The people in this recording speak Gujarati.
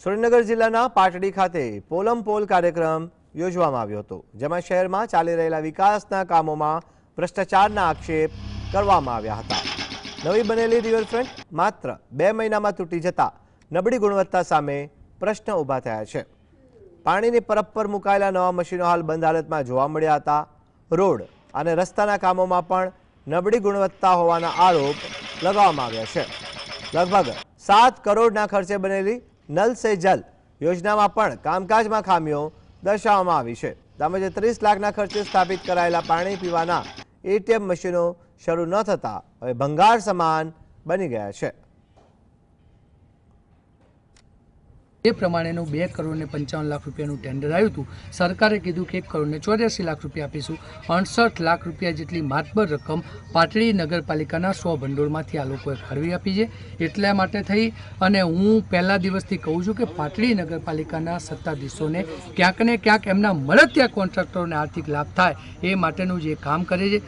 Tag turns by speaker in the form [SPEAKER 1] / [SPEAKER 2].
[SPEAKER 1] સુરેન્દ્રનગર જિલ્લાના પાટડી ખાતે પોલમ પોલ કાર્યક્રમ યોજવામાં આવ્યો હતો, જેમાં શહેરમાં ચાલી રહેલા વિકાસના કામોમાં ભ્રષ્ટાચારના આક્ષેપ કરવામાં આવ્યા હતા। નવી બનેલી રિવરફ્રન્ટ માત્ર 2 મહિનામાં તૂટી જતા નબળી ગુણવત્તા સામે પ્રશ્ન ઊભા થયા છે। પાણીની પરબ પર મુકાયેલા નવા મશીનો હાલ બંધ હાલતમાં જોવા મળ્યા હતા। રોડ અને રસ્તાના કામોમાં પણ નબળી ગુણવત્તા હોવાના આરોપ લગાવવામાં આવ્યા છે। લગભગ 7 કરોડના ખર્ચે બનેલી નલ સે જલ યોજનામાં પણ કામકાજમાં ખામીઓ દર્શાવવામાં આવી છે। તેમજ 30 લાખના ખર્ચે સ્થાપિત કરાયેલા પાણી પીવાના એટીએમ મશીનો શરૂ ન થતા હવે ભંગાર સમાન બની ગયા છે।
[SPEAKER 2] એ પ્રમાણેનું 2 કરોડ ને 55 લાખ રૂપિયાનું ટેન્ડર આવ્યું હતું। સરકારે કીધું કે 1 કરોડ ને 84 લાખ રૂપિયા આપીશું। 68 લાખ રૂપિયા જેટલી માતબર રકમ પાટડી નગરપાલિકાના 100 ભંડોળમાંથી આ લોકોએ ફાળવી આપી છે। એટલા માટે થઈ અને હું પહેલા દિવસથી કહું છું કે પાટડી નગરપાલિકાના સત્તાધીશોને ક્યાંક ને ક્યાંક એમના મળતિયા કોન્ટ્રાક્ટરોને આર્થિક લાભ થાય એ માટેનું જે કામ કરે છે